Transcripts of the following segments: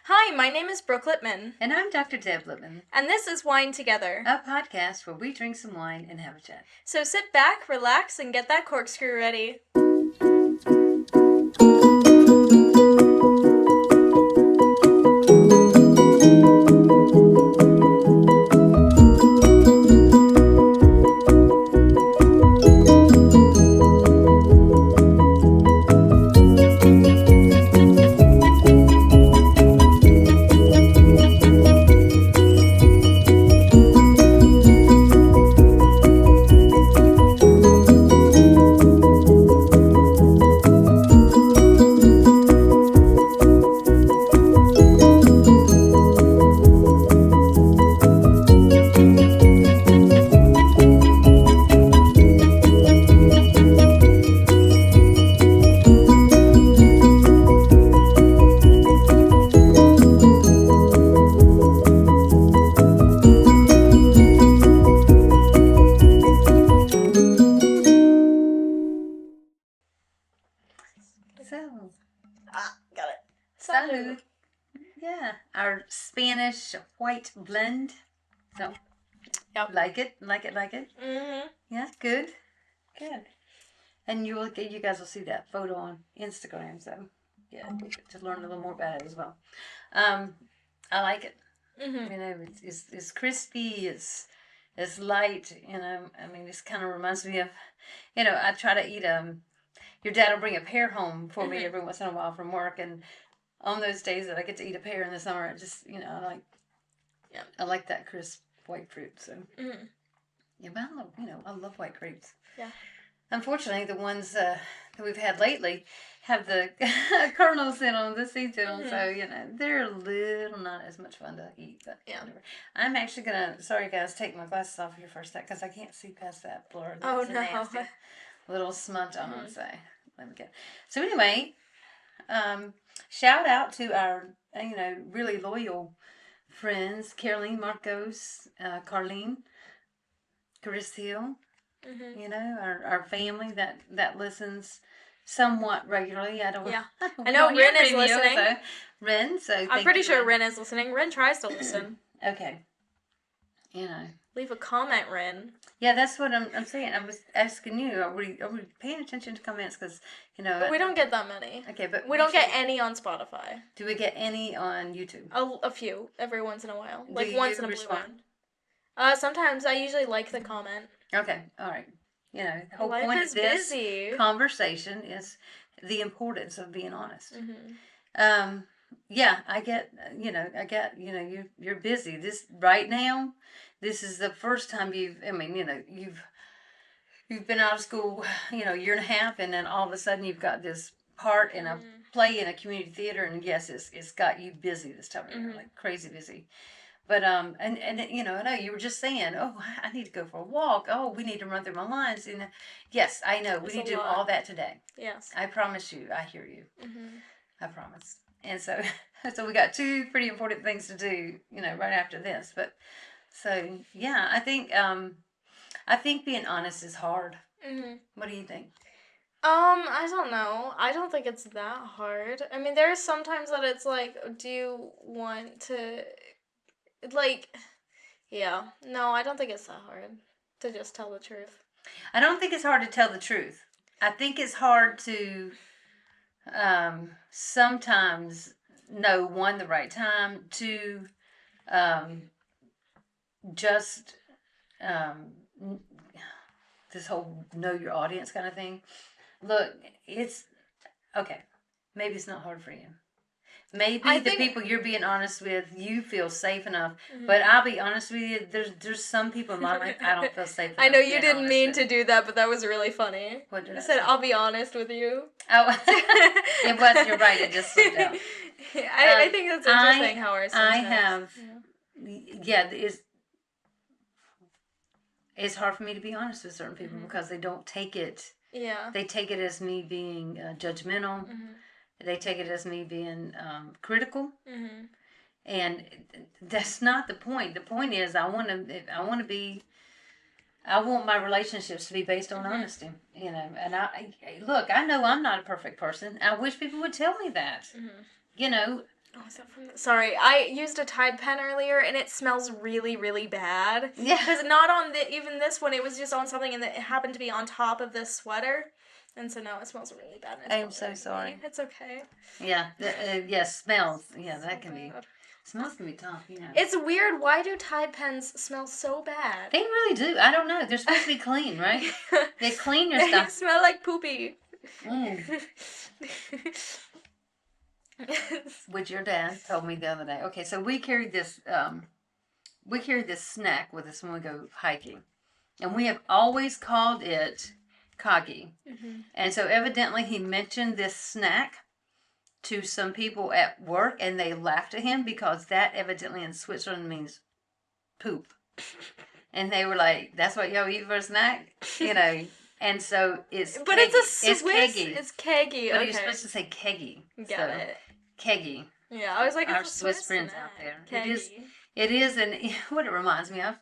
Hi, my name is Brooke Lippman. And I'm Dr. Deb Lippman. And this is Wine Together, a podcast where we drink some wine and have a chat. So sit back, relax, and get that corkscrew ready. Got it. Salud. Yeah, our Spanish white blend. So, yep. Like it? Mm-hmm. Yeah, good. And you guys will see that photo on Instagram. So, yeah, to learn a little more about it as well. I like it. Mm-hmm. You know, it's crispy. It's light. You know, I mean, this kind of reminds me of, you know, I try to eat your dad will bring a pear home for me every once in a while from work, and on those days that I get to eat a pear in the summer, I just, you know, I like that crisp white fruit. So, yeah, but I love white grapes. Yeah. Unfortunately, the ones that we've had lately have the kernels in them, the seeds in them, so, you know, they're a little not as much fun to eat, but whatever. I'm actually going to, sorry guys, take my glasses off here for a sec, because I can't see past that blur. Oh, no. Nasty little smudge on, so let me get. So anyway, shout out to our, really loyal friends, Caroline, Marcos, Carlene, Chris Hill, you know, our family that listens somewhat regularly. I know Ren is listening. So, Ren, so I'm pretty sure Ren is listening. Ren tries to listen. Okay. You know. Leave a comment, Ren. Yeah, that's what I'm saying. I was asking you, are we paying attention to comments? Because, you know. But we don't get that many. Okay, but. We don't get any on Spotify. Do we get any on YouTube? A few, every once in a while. Do like once in a blue moon. Sometimes I usually like the comment. Okay, all right. You know, the whole Life point is of this busy. conversation is the importance of being honest. Mm-hmm. Yeah, I get, you're busy. This right now, this is the first time you've been out of school, a year and a half, and then all of a sudden you've got this part in a play in a community theater, and yes, it's got you busy this time of year, like crazy busy. But, and I know you were just saying, oh, I need to go for a walk. Oh, we need to run through my lines. And yes, I know. We need to do all that today. Yes. I promise you. I hear you. Mm-hmm. I promise. And so we got two pretty important things to do, right after this. But, so, yeah, I think being honest is hard. Mm-hmm. What do you think? I don't know. I don't think it's that hard. I mean, there are some times that it's like, do you want to... no, I don't think it's that hard to just tell the truth. I don't think it's hard to tell the truth. I think it's hard to sometimes know, one, the right time, two, just this whole know your audience kind of thing. Look, it's, okay, maybe it's not hard for you. Maybe the people you're being honest with, you feel safe enough. Mm-hmm. But I'll be honest with you, there's some people in my life I don't feel safe enough. I know you didn't mean to do that, but that was really funny. What did I say? I'll be honest with you. Oh, it was. You're right. It just slipped out. I think that's interesting how ours sometimes. It's hard for me to be honest with certain people because they don't take it. Yeah. They take it as me being judgmental. Mm-hmm. They take it as me being critical, and that's not the point. The point is, I want my relationships to be based on honesty, And I know I'm not a perfect person. I wish people would tell me that, Oh, is that from sorry, I used a Tide pen earlier and it smells really, really bad. Yeah. Because not on even this one, it was just on something and it happened to be on top of this sweater. And so now it smells really bad. And I'm so sorry. It's okay. Yeah. Yes, smells. Yeah, So that can be. Smells can be tough, you know. It's weird. Why do Tide pens smell so bad? They really do. I don't know. They're supposed to be clean, right? They clean your stuff. They smell like poopy. Which your dad told me the other day. Okay, so we carried this snack with us when we go hiking, and we have always called it Kagi. And so evidently he mentioned this snack to some people at work, and they laughed at him because that evidently in Switzerland means poop. And they were like, "That's what y'all eat for a snack," you know. And so it's but keggy. It's a Swiss. Keggy. It's keggy. But okay. you're supposed to say keggy. Got it. Keggy. Yeah, I was like, our it's a Swiss friends snack. out there. Keggy. It is, and what it reminds me of.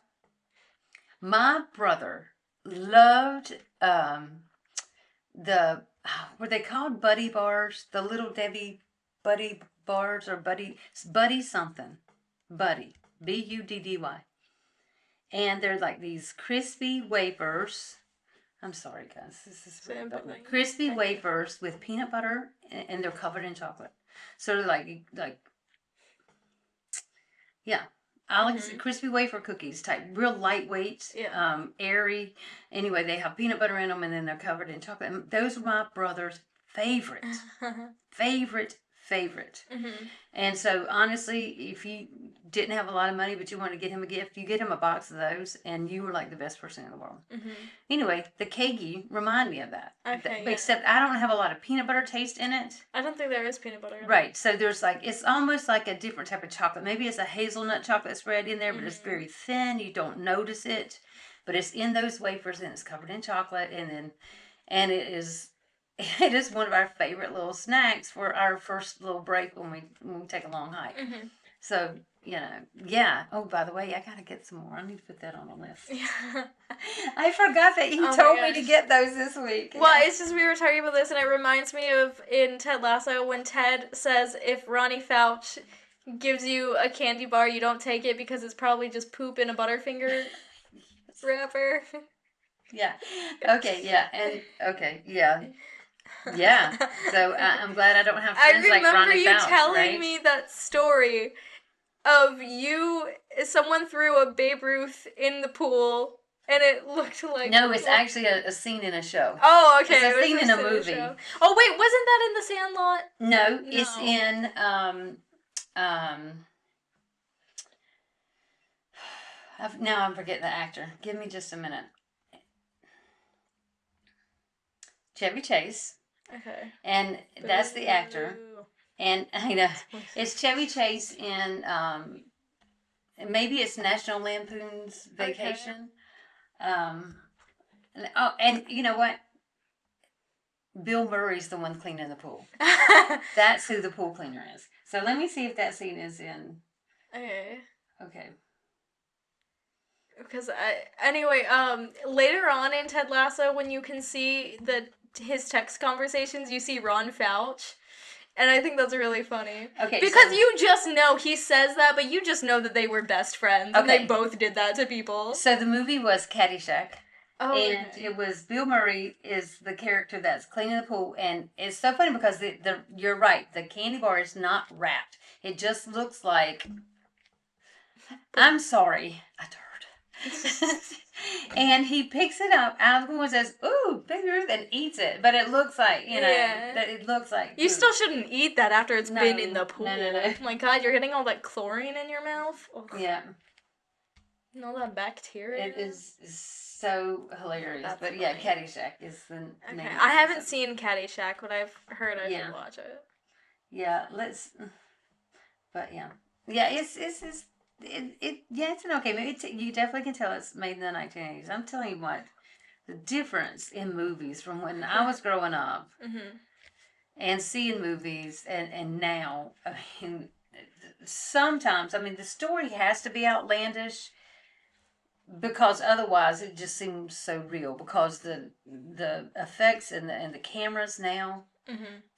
My brother loved were they called Buddy bars? The Little Debbie Buddy bars or Buddy something, Buddy Buddy, and they're like these crispy wafers. I'm sorry, guys. This is crispy wafers with peanut butter, and they're covered in chocolate. So they're like, yeah. I like crispy wafer cookies type, real lightweight, airy. Anyway, they have peanut butter in them, and then they're covered in chocolate. And those are my brother's favorite. And so, honestly, if you didn't have a lot of money, but you wanted to get him a gift, you get him a box of those, and you were like the best person in the world. Anyway, the kegi remind me of that. Okay, except I don't have a lot of peanut butter taste in it. I don't think there is peanut butter in it. Right, so there's like, it's almost like a different type of chocolate. Maybe it's a hazelnut chocolate spread in there, but it's very thin. You don't notice it, but it's in those wafers, and it's covered in chocolate, and it is one of our favorite little snacks for our first little break when we take a long hike. So, you know, yeah. Oh, by the way, I gotta get some more. I need to put that on the list. Yeah. I forgot that he told me to get those this week. Well, it's just we were talking about this, and it reminds me of in Ted Lasso when Ted says if Ronnie Fouch gives you a candy bar, you don't take it because it's probably just poop in a Butterfinger wrapper. Yeah. Okay. Yeah. And okay. Yeah. Yeah. So I'm glad I don't have friends like Ronnie Fouch. I remember you telling right? me that story of someone threw a Babe Ruth in the pool and it looked like... No, it's actually a scene in a show. Oh, okay. It's a scene in a movie. Oh, wait, wasn't that in The Sandlot? No, it's in, now I'm forgetting the actor. Give me just a minute. Chevy Chase. Okay. And that's the actor. And I know it's Chevy Chase in maybe it's National Lampoon's Vacation. Okay. And you know what? Bill Murray's the one cleaning the pool. That's who the pool cleaner is. So let me see if that scene is in. Okay. Because anyway, later on in Ted Lasso, when you can see his text conversations, you see Ron Fouch. And I think that's really funny. Okay. Because you just know, he says that, but you just know that they were best friends. Okay. And they both did that to people. So the movie was Caddyshack. Oh, and it was Bill Murray is the character that's cleaning the pool. And it's so funny because you're right. The candy bar is not wrapped. It just looks like, I'm sorry, a turd. And he picks it up out of the pool and says, "Ooh, Baby Ruth," and eats it. But it looks like, that it looks like you still shouldn't eat that after it's been in the pool. No. Oh my God, you're getting all that chlorine in your mouth. Oh. Yeah. And all that bacteria. It is so hilarious. That's funny. Yeah, Caddyshack is the name. I haven't seen Caddyshack, but I've heard I should watch it. Yeah, but yeah, it's an okay movie. You definitely can tell it's made in the 1980s. I'm telling you what, the difference in movies from when I was growing up and seeing movies and now, I mean, sometimes, the story has to be outlandish because otherwise it just seems so real because the effects and the cameras now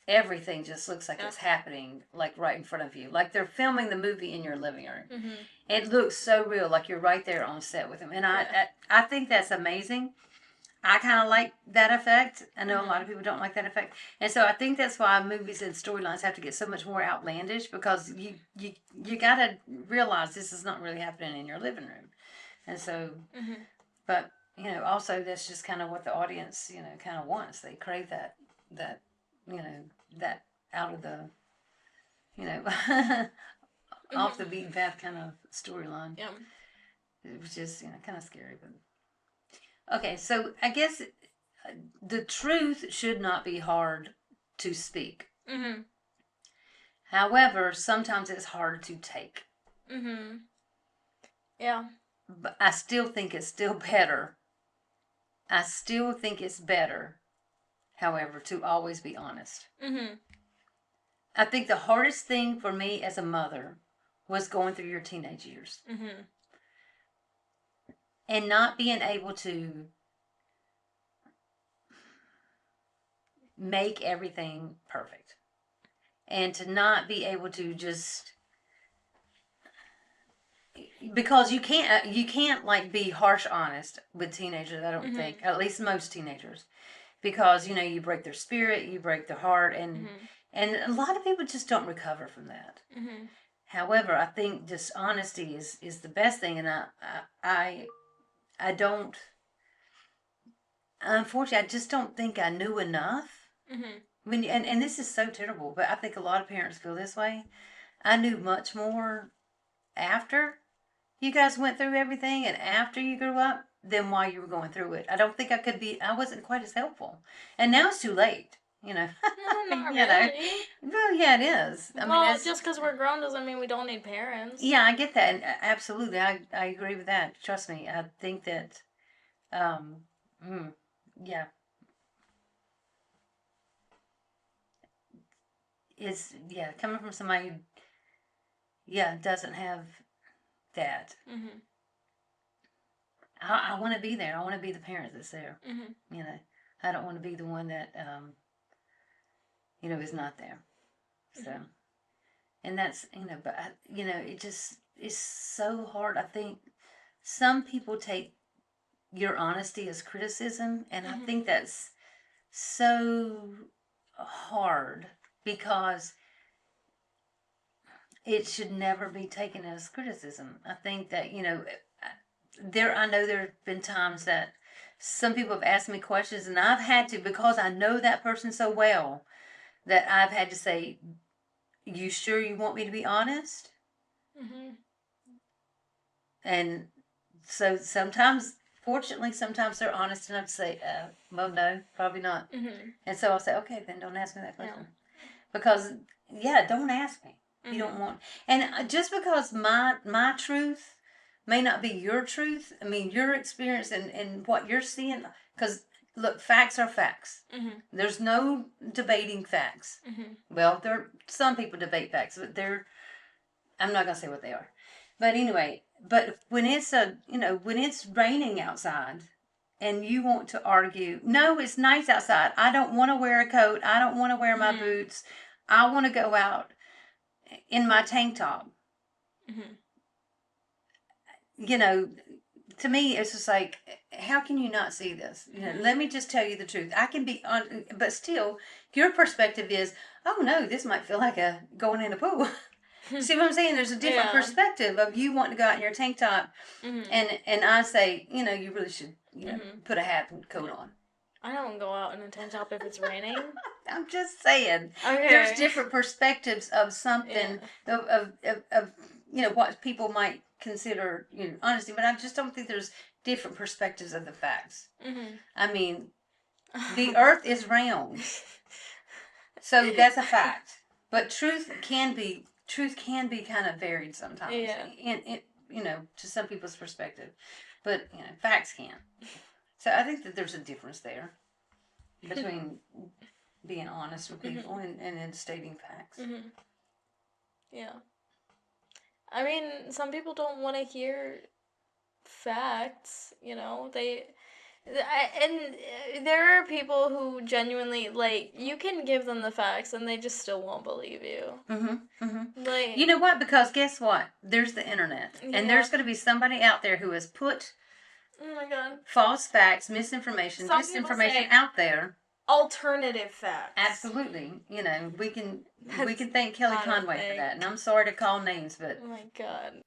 everything just looks like it's happening, like right in front of you. Like they're filming the movie in your living room. Mm-hmm. It looks so real, like you're right there on set with them. And I think that's amazing. I kind of like that effect. I know a lot of people don't like that effect. And so I think that's why movies and storylines have to get so much more outlandish, because you got to realize this is not really happening in your living room. And so, but, you know, also that's just kind of what the audience, you know, kind of wants. They crave that, you know, that out of the, you know, off the beaten path kind of storyline. Yeah. It was just, you know, kind of scary, but. Okay, so I guess the truth should not be hard to speak. Mm-hmm. However, sometimes it's hard to take. Mm-hmm. Yeah. But I still think it's still better. I still think it's better, however, to always be honest. Mm-hmm. I think the hardest thing for me as a mother was going through your teenage years. Mm-hmm. And not being able to make everything perfect. And to not be able to just, because you can't like be harsh honest with teenagers, I don't think, at least most teenagers, because, you know, you break their spirit, you break their heart, and a lot of people just don't recover from that. Mm-hmm. However, I think just honesty is the best thing, and I don't, unfortunately, I just don't think I knew enough. Mm-hmm. When and this is so terrible, but I think a lot of parents feel this way. I knew much more after you guys went through everything and after you grew up than while you were going through it. I don't think I wasn't quite as helpful. And now it's too late, you know. Not you really. Know. Well, yeah, it is. I mean, just because we're grown doesn't mean we don't need parents. Yeah, I get that. And absolutely, I agree with that. Trust me. I think that, yeah. Coming from somebody who, doesn't have that. Mm-hmm. I want to be there. I want to be the parent that's there. Mm-hmm. You know, I don't want to be the one that, you know, is not there. So, and that's, you know, but, you know, it just is so hard. I think some people take your honesty as criticism, and I think that's so hard, because it should never be taken as criticism. I think that, you know, I know there have been times that some people have asked me questions, and I've had to, because I know that person so well, that I've had to say, "You sure you want me to be honest?" Mm-hmm. And so sometimes, fortunately, sometimes they're honest enough to say, well, no, probably not. Mm-hmm. And so I'll say, okay, then don't ask me that question. Yeah. Because, don't ask me. Mm-hmm. You don't want. And just because my truth may not be your truth, I mean, your experience and what you're seeing, because, look, facts are facts. Mm-hmm. There's no debating facts. Mm-hmm. Well, some people debate facts, but I'm not going to say what they are. But anyway, when when it's raining outside and you want to argue, no, it's nice outside. I don't want to wear a coat. I don't want to wear my boots. I want to go out in my tank top. Mm-hmm. You know, to me, it's just like, how can you not see this? You know, let me just tell you the truth. I can be on, but still, your perspective is, oh no, this might feel like going in a pool. See what I'm saying? There's a different perspective of you wanting to go out in your tank top, and I say, you know, you really should, you know, put a hat and coat on. I don't go out in a tank top if it's raining. I'm just saying. Okay. There's different perspectives of something, of you know, what people might consider, you know, honesty, but I just don't think there's different perspectives of the facts. Mm-hmm. I mean, the earth is round, so that's a fact. But truth can be kind of varied sometimes. Yeah. And you know, to some people's perspective, but you know, facts can't. So I think that there's a difference there between being honest with people and then stating facts. Mm-hmm. Yeah. I mean, some people don't want to hear facts, you know. And there are people who genuinely, like, you can give them the facts and they just still won't believe you. Like, you know what? Because guess what? There's the internet. And there's going to be somebody out there who has put oh my God, false facts, misinformation, disinformation out there. Alternative facts. Absolutely. You know, we can thank Kelly Conway for that. And I'm sorry to call names, but oh my God.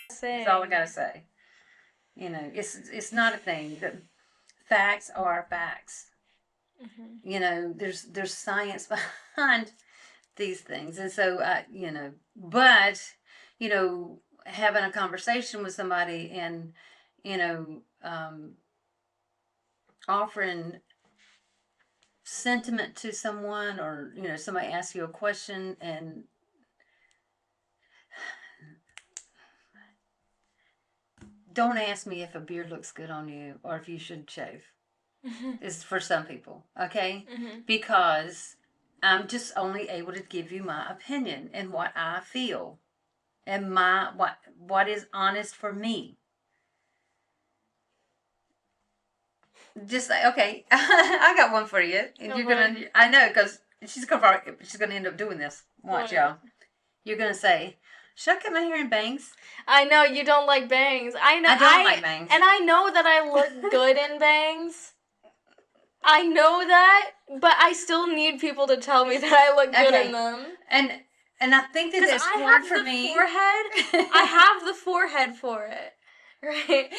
That's all I gotta say. You know, it's not a thing. The facts are facts. You know, there's science behind these things, and so you know, but you know, having a conversation with somebody and you know, offering sentiment to someone, or you know, somebody asks you a question and don't ask me if a beard looks good on you or if you should shave. It's for some people, okay? Because I'm just only able to give you my opinion and what I feel and my what is honest for me. Just like, okay, I got one for you, and you're gonna. I know because she's gonna end up doing this. Watch, y'all. You're gonna say, should I cut my hair in bangs? I know you don't like bangs. I know I don't like bangs, and I know that I look good in bangs. I know that, but I still need people to tell me that I look good in them. And I think that that's hard for me. I have the forehead for it. Right.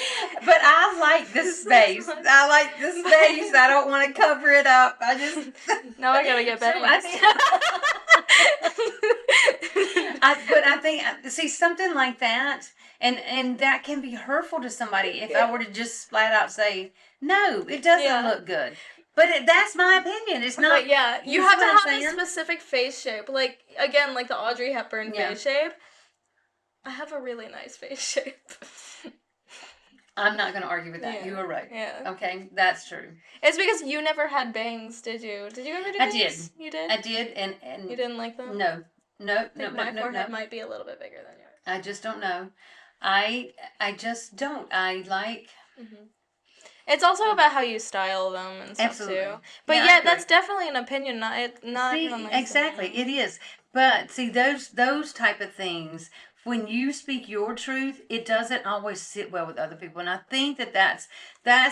But I like this space. I like this space. I don't want to cover it up. I just now I gotta get better. But I think see something like that, and that can be hurtful to somebody if I were to just flat out say no, it doesn't look good. But that's my opinion. It's not. But yeah, you have to have a specific face shape. Like again, like the Audrey Hepburn face shape. I have a really nice face shape. I'm not going to argue with that. Yeah. You were right. Yeah. Okay, that's true. It's because you never had bangs, did you? Did you ever do bangs? I did. You did? I did, and you didn't like them? No. My forehead might be a little bit bigger than yours. I just don't know. I just don't. I like... It's also about how you style them and stuff, too. But yeah, that's definitely an opinion. Not see, exactly. It is. But, see, those type of things... When you speak your truth, it doesn't always sit well with other people. And I think that's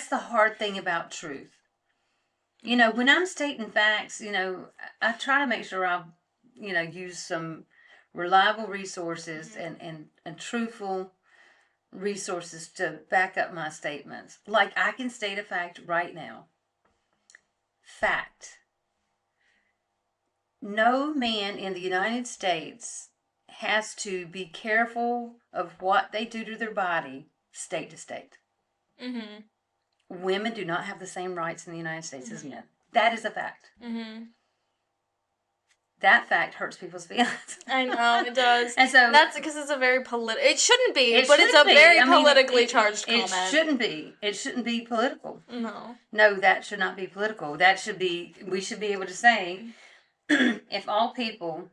the hard thing about truth. You know, when I'm stating facts, you know, I try to make sure I, you know, use some reliable resources and truthful resources to back up my statements. Like I can state a fact right now. Fact. No man in the United States has to be careful of what they do to their body state to state. Women do not have the same rights in the United States as men. That is a fact. That fact hurts people's feelings. I know, it does. And so that's because it's a very it shouldn't be, but it's a very politically charged comment. It shouldn't be. It shouldn't be political. No. No, that should not be political. That should be, we should be able to say, if all people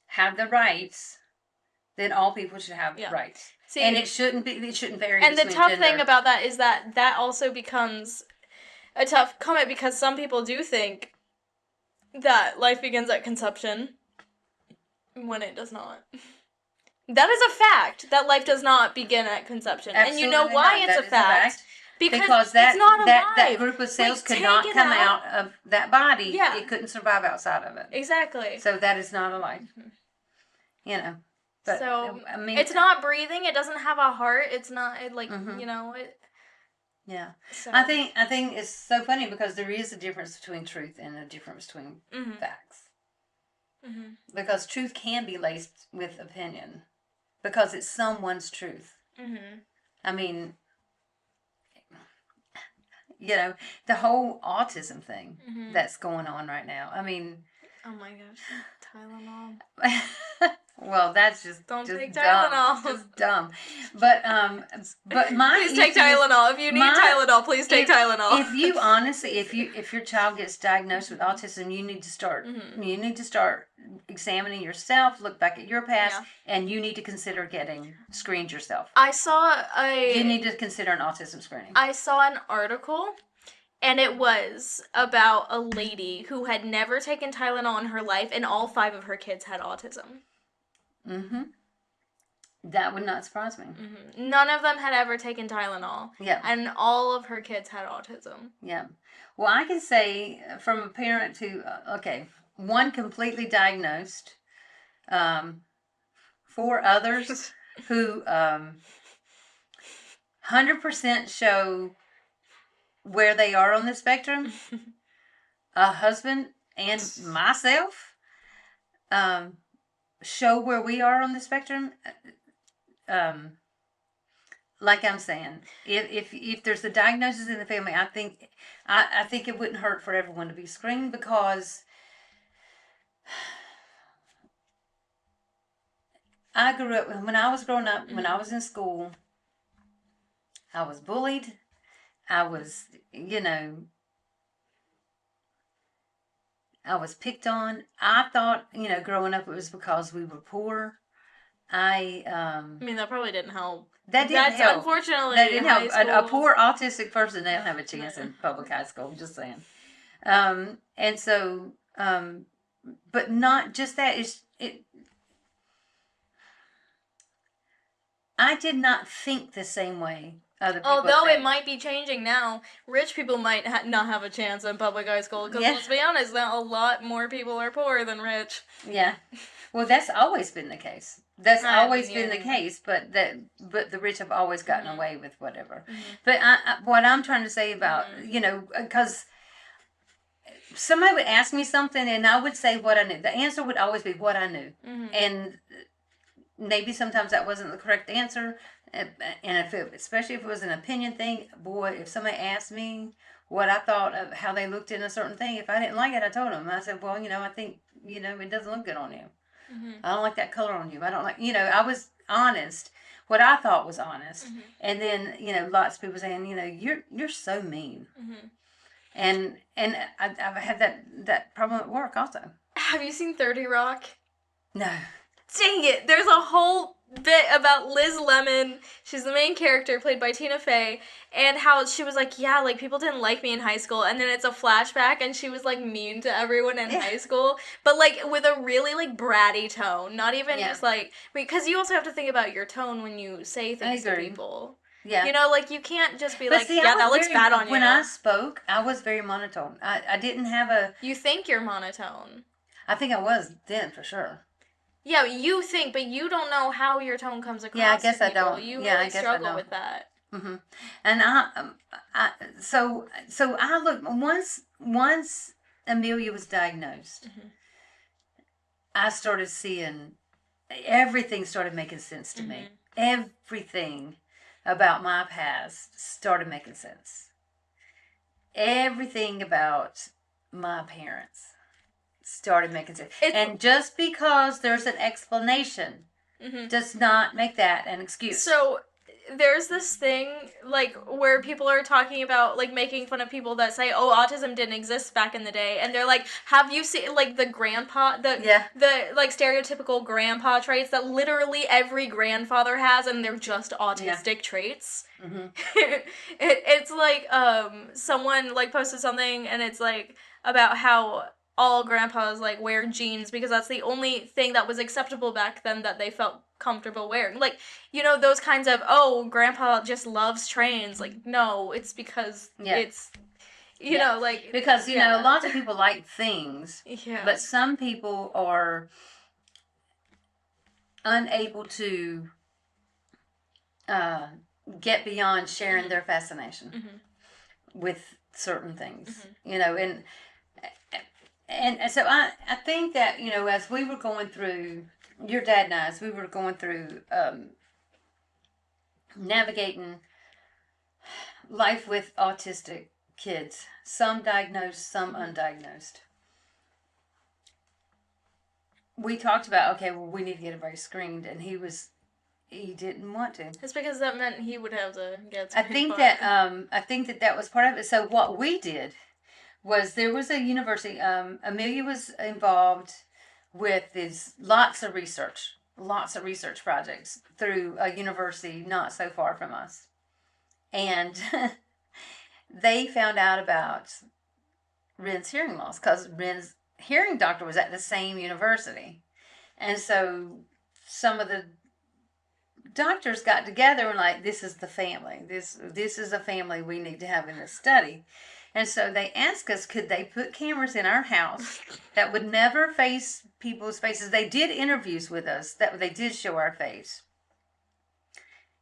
have the rights, then all people should have rights. See, and it shouldn't vary. And the tough thing about that is that also becomes a tough comment because some people do think that life begins at conception when it does not. That is a fact, that life does not begin at conception. Absolutely. And you know why it's a fact? Because that group of cells could not come out of that body. Yeah. It couldn't survive outside of it. Exactly. So that is not a life. You know. But, so, I mean, it's not breathing. It doesn't have a heart. It's not, you know. Yeah. So. I think it's so funny because there is a difference between truth and a difference between facts. Because truth can be laced with opinion. Because it's someone's truth. I mean... You know, the whole autism thing that's going on right now. I mean... Oh my gosh. Tylenol. Well, that's just don't just take dumb. Tylenol. Just dumb. But my please take Tylenol. If you need Tylenol, please take Tylenol. If you honestly, if your child gets diagnosed with autism, you need to start. You need to start examining yourself. Look back at your past, and you need to consider getting screened yourself. You need to consider an autism screening. I saw an article. And it was about a lady who had never taken Tylenol in her life, and all 5 of her kids had autism. Mm-hmm. That would not surprise me. Mm-hmm. None of them had ever taken Tylenol. Yeah. And all of her kids had autism. Yeah. Well, I can say from a parent to, one completely diagnosed, 4 others who 100% show where they are on the spectrum, a husband and myself show where we are on the spectrum. Like I'm saying, if there's a diagnosis in the family, I think it wouldn't hurt for everyone to be screened, because I grew up, when I was growing up, when I was in school, I was bullied. I was, I was picked on. I thought, growing up it was because we were poor. I mean, that probably didn't help. That didn't help. Unfortunately, that didn't help. A poor autistic person, they don't have a chance in public high school. I'm just saying. And so, but not just that. I did not think the same way. Although it might be changing now, rich people might not have a chance in public high school, because let's be honest, a lot more people are poor than rich. Yeah, well, that's always been the case. That's always been the case, but the rich have always gotten away with whatever. But what I'm trying to say about, because somebody would ask me something and I would say what I knew. The answer would always be what I knew, and maybe sometimes that wasn't the correct answer. And especially if it was an opinion thing, boy, if somebody asked me what I thought of how they looked in a certain thing, if I didn't like it, I told them. I said, well, I think, it doesn't look good on you. I don't like that color on you. I don't like, I was honest, what I thought was honest. And then, lots of people saying, you're so mean. And I've had that problem at work also. Have you seen 30 Rock? No. Dang it, there's a whole bit about Liz Lemon. She's the main character, played by Tina Fey, and how she was like, yeah, like, people didn't like me in high school, and then it's a flashback, and she was, like, mean to everyone in high school, but, like, with a really, like, bratty tone, not even just, like, because you also have to think about your tone when you say things to people. Yeah. Like, you can't just be like, that looks bad on you. When I spoke, I was very monotone. I didn't have a... You think you're monotone. I think I was then, for sure. Yeah, you think, but you don't know how your tone comes across. Yeah, I guess I don't. You really struggle with that. And so I look, once Amelia was diagnosed, I started seeing everything started making sense to me. Everything about my past started making sense. Everything about my parents started making sense. And just because there's an explanation does not make that an excuse. So there's this thing, like, where people are talking about, like, making fun of people that say, oh, autism didn't exist back in the day, and they're like, have you seen, like, the grandpa, the like, stereotypical grandpa traits that literally every grandfather has, and they're just autistic traits? It's like, someone, like, posted something, and it's, like, about how all grandpas, like, wear jeans because that's the only thing that was acceptable back then that they felt comfortable wearing. Like, those kinds of, oh, grandpa just loves trains. Like, no, it's because it's, know, like... Because, lots of people like things, but some people are unable to get beyond sharing their fascination with certain things, And so I think that, as we were going through, your dad and I, as we were going through navigating life with autistic kids, some diagnosed, some undiagnosed. we talked about, okay, well, we need to get everybody screened, and he didn't want to. It's because that meant he would have to get I think that was part of it. So what we did was there was a university, Amelia was involved with lots of research projects through a university not so far from us. And they found out about Ren's hearing loss because Ren's hearing doctor was at the same university. And so some of the doctors got together and like, this is the family. This is a family we need to have in this study. And so they asked us, could they put cameras in our house that would never face people's faces? They did interviews with us that they did show our face.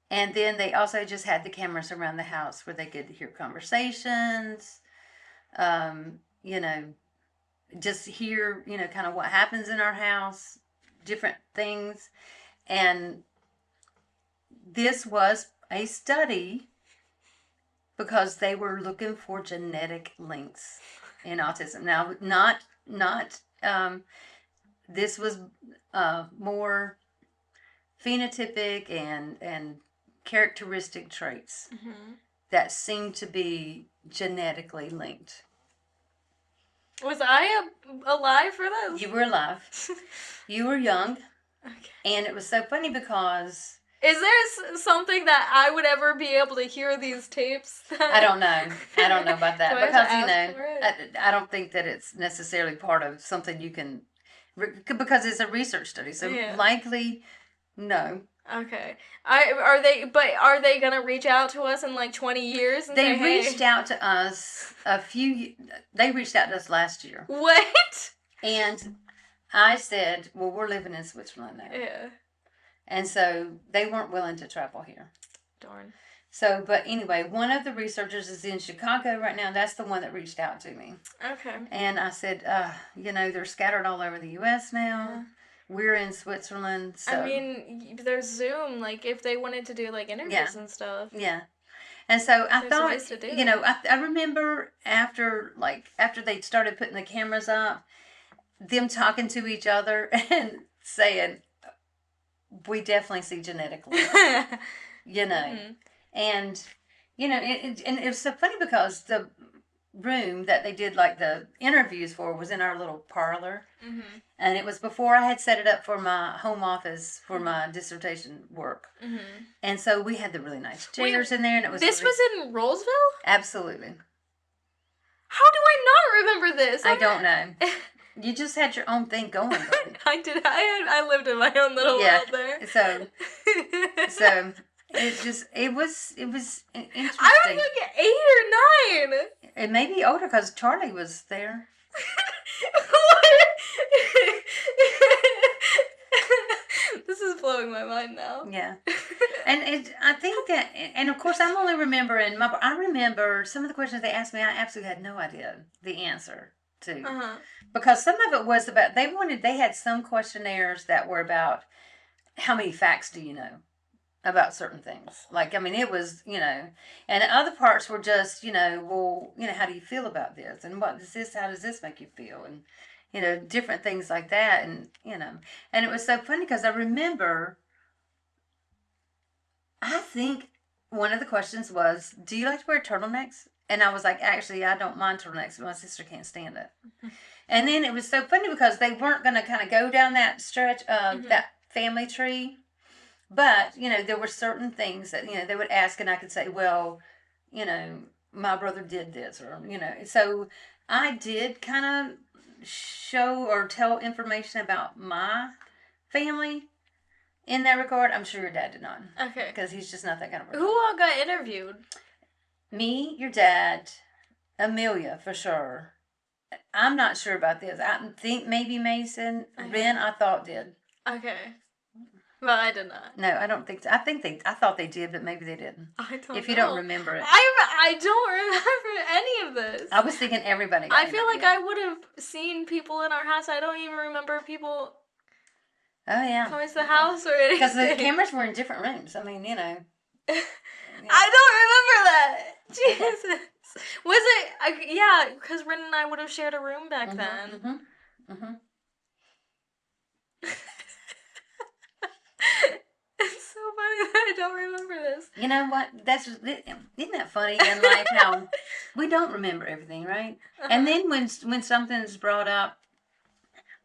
And then they also just had the cameras around the house where they could hear conversations, just hear, kind of what happens in our house, different things. And this was a study because they were looking for genetic links in autism. Now, this was more phenotypic and characteristic traits that seemed to be genetically linked. Was I alive for this? You were alive. You were young. Okay. And it was so funny because... Is there something that I would ever be able to hear these tapes? I don't know. I don't know about that. Because, I don't think that it's necessarily part of something you can... Because it's a research study. So likely, no. Okay. Are they going to reach out to us in like 20 years? And they reached out to us they reached out to us last year. What? And I said, well, we're living in Switzerland now. Yeah. And so they weren't willing to travel here. Darn. So, but anyway, one of the researchers is in Chicago right now. That's the one that reached out to me. Okay. And I said, they're scattered all over the U.S. now. Yeah. We're in Switzerland. So. I mean, there's Zoom, like, if they wanted to do, like, interviews and stuff. Yeah. And so I thought, I remember after they started putting the cameras up, them talking to each other and saying, we definitely see genetically, Mm-hmm. And, and it was so funny because the room that they did like the interviews for was in our little parlor. Mm-hmm. And it was before I had set it up for my home office for my dissertation work. Mm-hmm. And so we had the really nice chairs in there. And it was was in Roseville? Absolutely. How do I not remember this? I don't know. You just had your own thing going. I did. I lived in my own little world there. So it was interesting. I was like 8 or 9. It may be older because Charlie was there. This is blowing my mind now. Yeah. And I think that, and of course I'm only remembering, I remember some of the questions they asked me, I absolutely had no idea the answer to. Uh-huh. Because some of it was about, they had some questionnaires that were about how many facts do you know about certain things. Like, I mean, it was, and other parts were just, well, how do you feel about this? And how does this make you feel? And, different things like that. And, and it was so funny because I remember, I think one of the questions was, do you like to wear turtlenecks? And I was like, actually, I don't mind turtlenecks, but my sister can't stand it. Mm-hmm. And then it was so funny because they weren't going to kind of go down that stretch of that family tree. But, there were certain things that, they would ask and I could say, well, my brother did this or, So I did kind of show or tell information about my family in that regard. I'm sure your dad did not. Okay. Because he's just not that kind of person. Who all got interviewed? Me, your dad, Amelia, for sure. I'm not sure about this. I think maybe Mason. Okay. Ren, I thought did. Okay. Well, I did not. No, I don't think so. I thought they did, but maybe they didn't. I don't know. If you don't remember it. I don't remember any of this. I was thinking everybody got feel like I would have seen people in our house. I don't even remember people coming to the house or anything. Because the cameras were in different rooms. I mean, I don't remember that. Jesus. Was it? Yeah, because Ren and I would have shared a room back then. Mm-hmm. Mm-hmm. I don't remember this. You know what? Isn't that funny in life how we don't remember everything, right? Uh-huh. And then when something's brought up,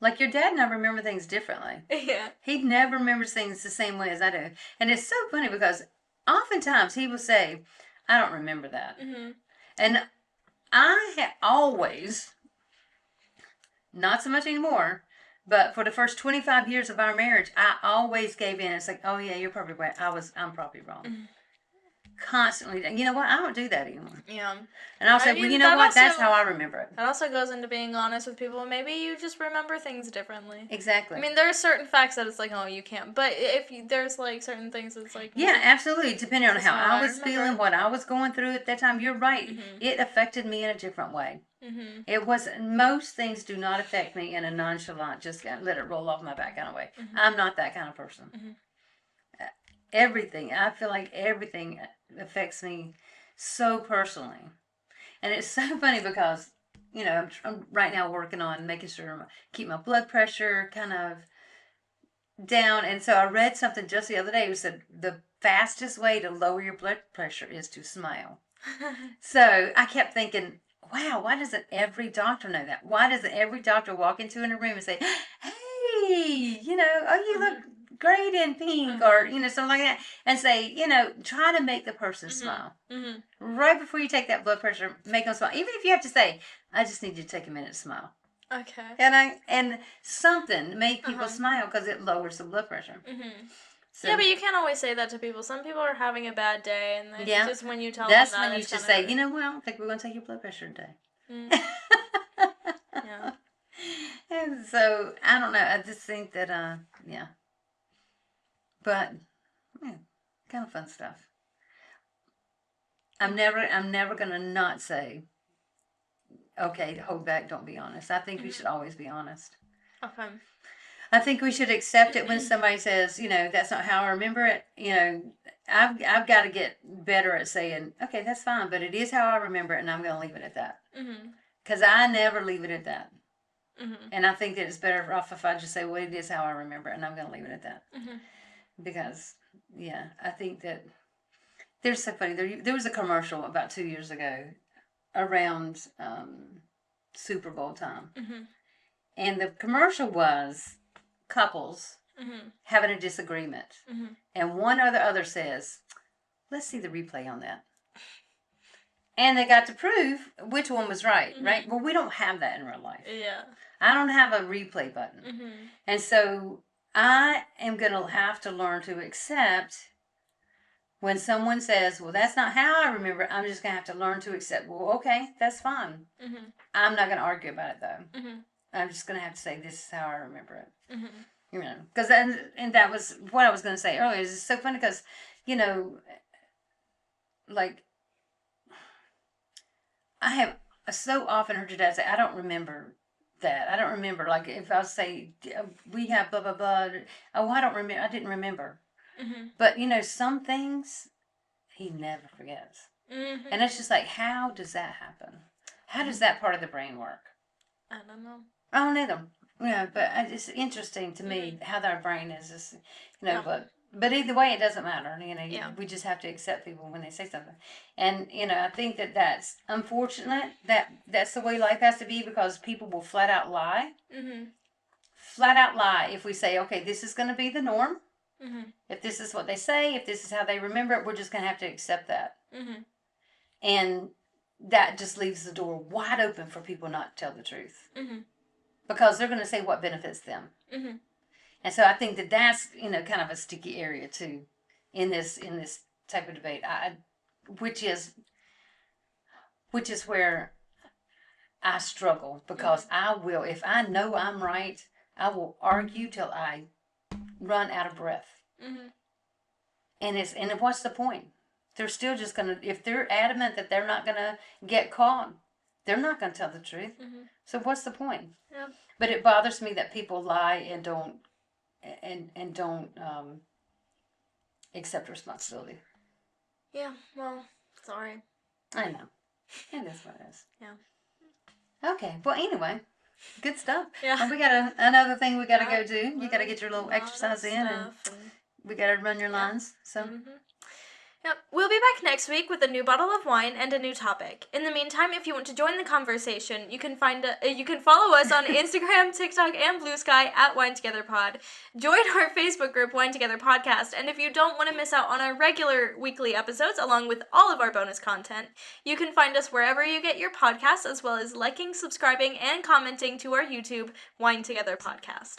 like your dad never remember things differently. Yeah. He never remembers things the same way as I do. And it's so funny because oftentimes he will say, I don't remember that. Mm-hmm. And I have always, not so much anymore, but for the first 25 years of our marriage, I always gave in. It's like, oh yeah, you're probably right. I'm probably wrong. Mm-hmm. Constantly. You know what? I don't do that anymore. Yeah. And I'll say, well, you know what? That's how I remember it. That also goes into being honest with people. Maybe you just remember things differently. Exactly. I mean, there are certain facts that it's like, oh, you can't. But there's like certain things that's like... Yeah, absolutely. Depending on how I was feeling, what I was going through at that time. You're right. Mm-hmm. It affected me in a different way. Mm-hmm. Most things do not affect me in a nonchalant, just let it roll off my back kind of way. Mm-hmm. I'm not that kind of person. Mm-hmm. Everything, I feel like everything affects me so personally. And it's so funny because, you know, I'm right now working on making sure I keep my blood pressure kind of down. And so I read something just the other day. It said the fastest way to lower your blood pressure is to smile. So I kept thinking, wow, why doesn't every doctor know that? Why doesn't every doctor walk into a room and say, hey, you know, oh, you look great in pink, or, you know, something like that, and say, you know, try to make the person smile. Mm-hmm. Right before you take that blood pressure, make them smile. Even if you have to say, I just need you to take a minute to smile. Okay. And something make people smile because it lowers the blood pressure. Mm-hmm. So, yeah, but you can't always say that to people. Some people are having a bad day, and then just when you tell that's them that, when you just say, you know what, I don't think we're going to take your blood pressure today. Mm. Yeah. And so, I don't know, I just think that, yeah. But, man, kind of fun stuff. I'm never going to not say, okay, hold back, don't be honest. I think we should always be honest. Okay. I think we should accept it when somebody says, you know, that's not how I remember it. You know, I've got to get better at saying, okay, that's fine, but it is how I remember it, and I'm going to leave it at that. Because I never leave it at that. And I think that it's better off if I just say, well, it is how I remember it, and I'm going to leave it at that. Because, yeah, I think that there's so funny. There was a commercial about 2 years ago around Super Bowl time. And the commercial was couples having a disagreement. And one or the other says, let's see the replay on that. And they got to prove which one was right, right? Well, we don't have that in real life. Yeah. I don't have a replay button. And so I am going to have to learn to accept when someone says, well, that's not how I remember it. I'm just going to have to learn to accept, well, okay, that's fine. I'm not going to argue about it, though. I'm just going to have to say, this is how I remember it. You know, because and that was what I was going to say earlier. It's so funny because, you know, like, I have so often heard your dad say, I don't remember that. I don't remember. Like, if I say, we have blah, blah, blah. Oh, I don't remember. I didn't remember. But, you know, some things he never forgets. And it's just like, how does that happen? How does that part of the brain work? I don't know. I don't either. Yeah, but it's interesting to me how our brain is. Just, you know, but either way, it doesn't matter. You know, we just have to accept people when they say something. And, you know, I think that that's unfortunate. That's the way life has to be, because people will flat out lie. Flat out lie if we say, okay, this is going to be the norm. If this is what they say, if this is how they remember it, we're just going to have to accept that. And that just leaves the door wide open for people not to tell the truth. Because they're going to say what benefits them. And so I think that that's, you know, kind of a sticky area too in this type of debate. Which is where I struggle, because I will, if I know I'm right, I will argue till I run out of breath. And what's the point? They're still just going to, if they're adamant that they're not going to get caught, they're not going to tell the truth. So what's the point? But it bothers me that people lie and don't accept responsibility. Yeah, well, sorry. I know. And that's what it is. Yeah. Okay. Well, anyway, good stuff. Yeah. And we got another thing we got to go do. You got to get your little exercise in. And we gotta run your lines. So. Mm-hmm. Yep. We'll be back next week with a new bottle of wine and a new topic. In the meantime, if you want to join the conversation, you can follow us on Instagram, TikTok, and Blue Sky at Wine Together Pod. Join our Facebook group, Wine Together Podcast, and if you don't want to miss out on our regular weekly episodes along with all of our bonus content, you can find us wherever you get your podcasts, as well as liking, subscribing, and commenting to our YouTube Wine Together Podcast.